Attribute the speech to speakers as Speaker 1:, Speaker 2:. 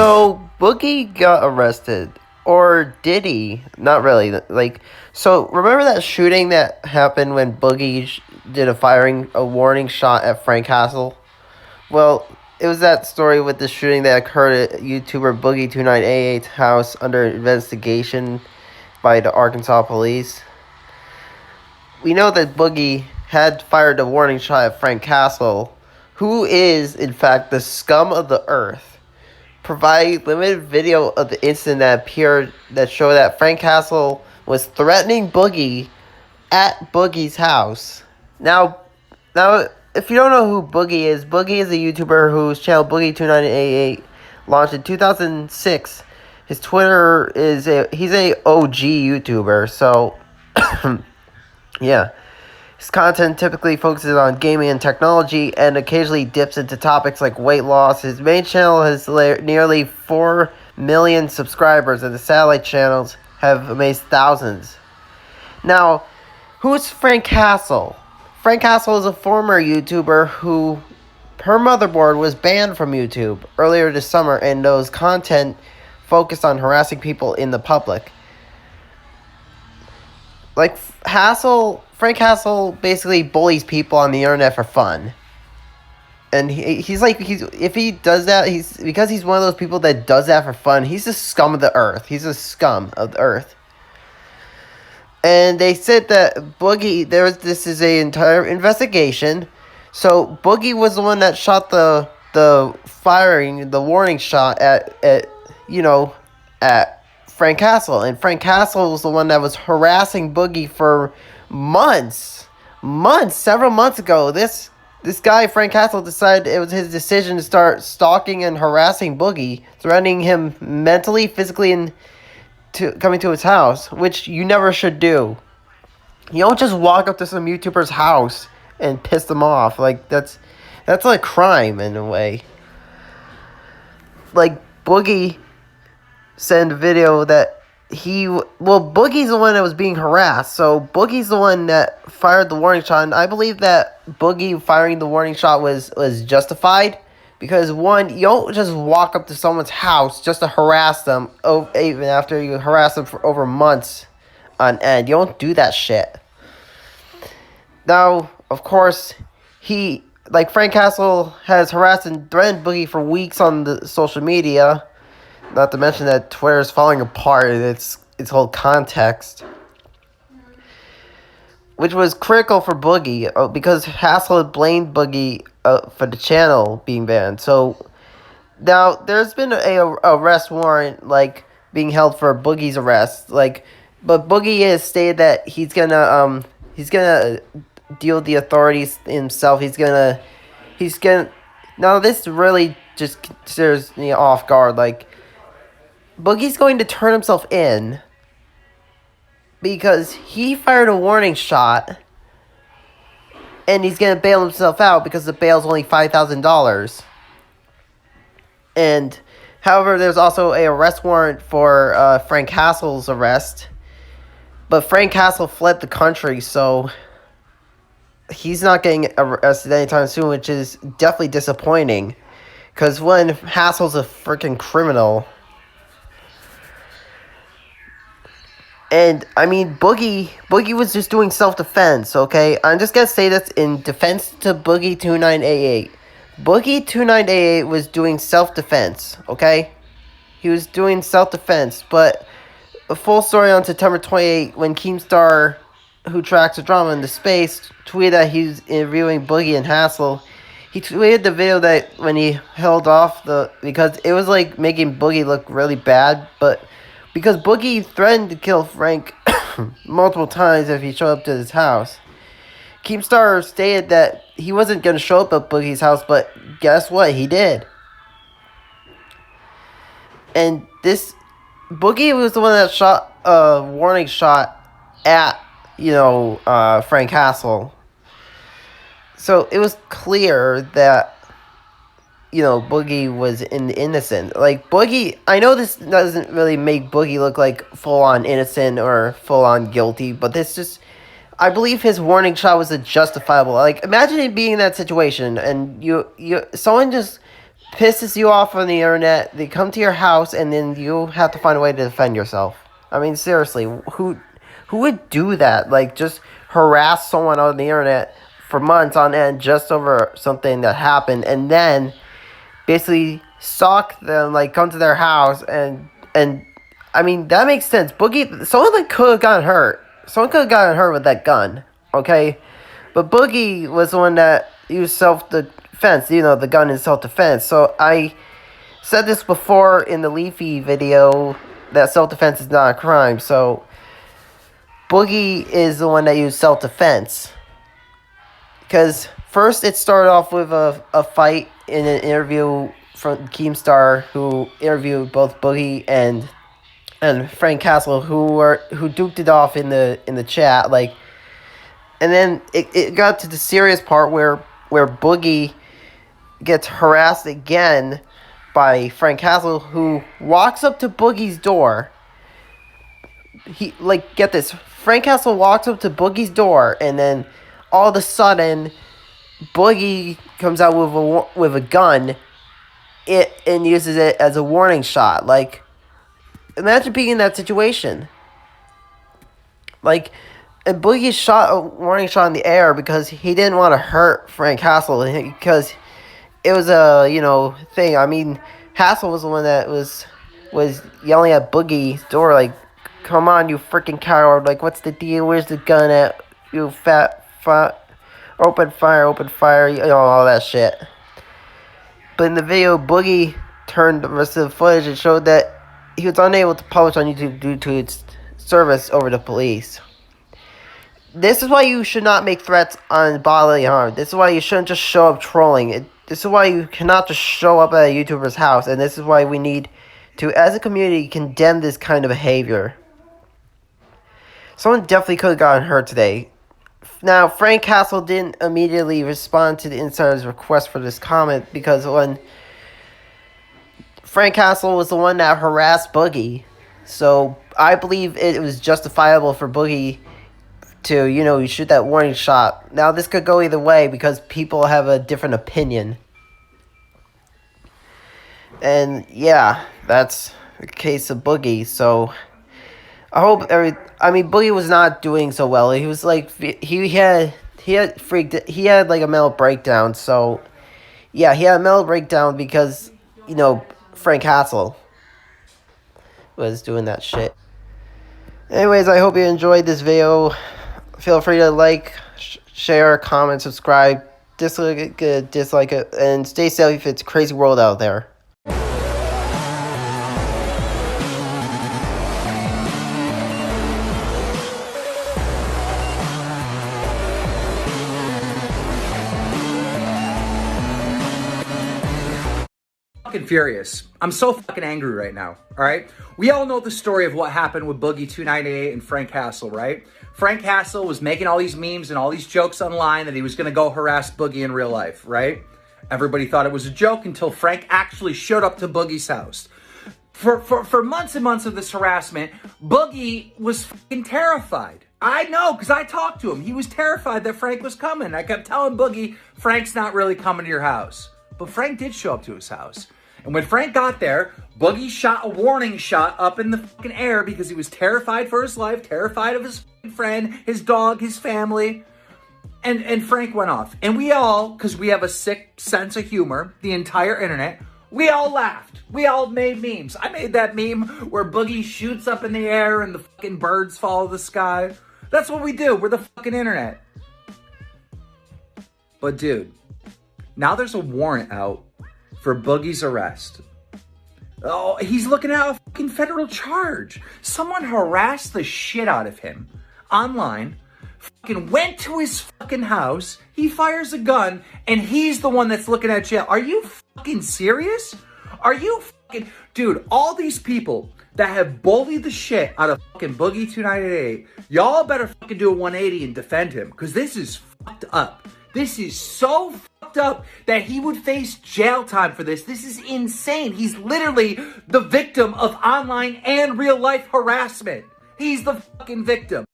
Speaker 1: So Boogie got arrested, or did he? Not really. So remember that shooting that happened when Boogie did a warning shot at Frank Castle? Well, it was that story with the shooting that occurred at YouTuber Boogie2988's house under investigation by the Arkansas police. We know that Boogie had fired a warning shot at Frank Castle, who is, in fact, the scum of the earth. Provide limited video of the incident that appeared that showed that Frank Castle was threatening Boogie at Boogie's house. Now, if you don't know who Boogie is a YouTuber whose channel Boogie2988 launched in 2006. His Twitter he's a OG YouTuber, so yeah. His content typically focuses on gaming and technology and occasionally dips into topics like weight loss. His main channel has nearly 4 million subscribers, and the satellite channels have amazed thousands. Now, who's Frank Castle? Frank Castle is a former YouTuber who, per motherboard, was banned from YouTube earlier this summer, and those content focused on harassing people in the public. Frank Castle basically bullies people on the internet for fun. And if he does that, because he's one of those people that does that for fun, he's the scum of the earth. He's the scum of the earth. And they said that Boogie, this is an entire investigation. So Boogie was the one that shot the warning shot at Frank Castle, and Frank Castle was the one that was harassing Boogie for several months ago. This guy, Frank Castle, decided it was his decision to start stalking and harassing Boogie, threatening him mentally, physically, and coming to his house, which you never should do. You don't just walk up to some YouTuber's house and piss them off. That's like a crime in a way. Boogie send a video that Boogie's the one that was being harassed, so Boogie's the one that fired the warning shot, and I believe that Boogie firing the warning shot was justified, because one, you don't just walk up to someone's house just to harass them, even after you harass them for over months on end. You don't do that shit. Now, of course, Frank Castle has harassed and threatened Boogie for weeks on the social media. Not to mention that Twitter is falling apart in its whole context, which was critical for Boogie because Hassel had blamed Boogie for the channel being banned. So now there's been a arrest warrant being held for Boogie's arrest. But Boogie has stated that he's gonna deal with the authorities himself. He's gonna. Now this really just considers me off guard. Boogie's going to turn himself in because he fired a warning shot, and he's going to bail himself out because the bail's only $5,000. And, however, there's also a arrest warrant for Frank Castle's arrest, but Frank Castle fled the country, so he's not getting arrested anytime soon, which is definitely disappointing, because when Hassel's a freaking criminal. And, I mean, Boogie was just doing self-defense, okay? I'm just gonna say this in defense to Boogie2988. Boogie2988 was doing self-defense, okay? He was doing self-defense, but a full story on September 28th, when Keemstar, who tracks the drama into space, tweeted that he was interviewing Boogie and Hassel. He tweeted the video that when he held off because it was making Boogie look really bad, but because Boogie threatened to kill Frank multiple times if he showed up to his house. Keemstar stated that he wasn't going to show up at Boogie's house, but guess what? He did. And Boogie was the one that shot a warning shot at, Frank Castle. So it was clear that Boogie was innocent. Boogie, I know this doesn't really make Boogie look like full-on innocent or full-on guilty, but I believe his warning shot was justifiable. Imagine it being in that situation, and someone just pisses you off on the internet, they come to your house, and then you have to find a way to defend yourself. I mean, seriously, who would do that? Like, just harass someone on the internet for months on end just over something that happened, and then basically stalk them, like come to their house, and I mean, that makes sense. Boogie, someone like could have gotten hurt. Someone could have gotten hurt with that gun, okay? But Boogie was the one that used self-defense. You know, the gun is self-defense. So I said this before in the Leafy video that self-defense is not a crime. So Boogie is the one that used self-defense. Because first it started off with a fight in an interview from Keemstar, who interviewed both Boogie and Frank Castle, who duked it off in the chat, like, and then it got to the serious part where Boogie gets harassed again by Frank Castle, who walks up to Boogie's door. He, like, get this, Frank Castle walks up to Boogie's door, and then all of a sudden Boogie comes out with a gun, and uses it as a warning shot. Like, imagine being in that situation. Like, and Boogie shot a warning shot in the air because he didn't want to hurt Frank Castle, because it was a, you know, thing. I mean, Hassel was the one that was yelling at Boogie's door, like, come on, you freaking coward, like, what's the deal, where's the gun at, you fat, open fire, you know, all that shit. But in the video, Boogie turned the rest of the footage and showed that he was unable to publish on YouTube due to its service over the police. This is why you should not make threats on bodily harm. This is why you shouldn't just show up trolling. This is why you cannot just show up at a YouTuber's house. And this is why we need to, as a community, condemn this kind of behavior. Someone definitely could have gotten hurt today. Now, Frank Castle didn't immediately respond to the insider's request for this comment, because when Frank Castle was the one that harassed Boogie, so I believe it was justifiable for Boogie to, you know, shoot that warning shot. Now, this could go either way because people have a different opinion. And yeah, that's the case of Boogie. So I hope Boogie was not doing so well. He was like, he had like a mental breakdown. So yeah, he had a mental breakdown because, you know, Frank Castle was doing that shit. Anyways, I hope you enjoyed this video. Feel free to like, share, comment, subscribe, dislike it, and stay safe. It's a crazy world out there.
Speaker 2: Fucking furious. I'm so fucking angry right now, all right? We all know the story of what happened with Boogie2988 and Frank Castle, right? Frank Castle was making all these memes and all these jokes online that he was going to go harass Boogie in real life, right? Everybody thought it was a joke until Frank actually showed up to Boogie's house. For months and months of this harassment, Boogie was fucking terrified. I know, because I talked to him. He was terrified that Frank was coming. I kept telling Boogie, Frank's not really coming to your house. But Frank did show up to his house. And when Frank got there, Boogie shot a warning shot up in the fucking air because he was terrified for his life, terrified of his fucking friend, his dog, his family. And Frank went off. And we all, because we have a sick sense of humor, the entire internet, we all laughed. We all made memes. I made that meme where Boogie shoots up in the air and the fucking birds follow the sky. That's what we do. We're the fucking internet. But dude, now there's a warrant out for Boogie's arrest. Oh, he's looking at a fucking federal charge. Someone harassed the shit out of him online, fucking went to his fucking house, he fires a gun, and he's the one that's looking at jail. Are you fucking serious? Are you fucking... Dude, all these people that have bullied the shit out of fucking Boogie2988, y'all better fucking do a 180 and defend him, because this is fucked up. This is so fucked up that he would face jail time for this. This is insane. He's literally the victim of online and real life harassment. He's the fucking victim.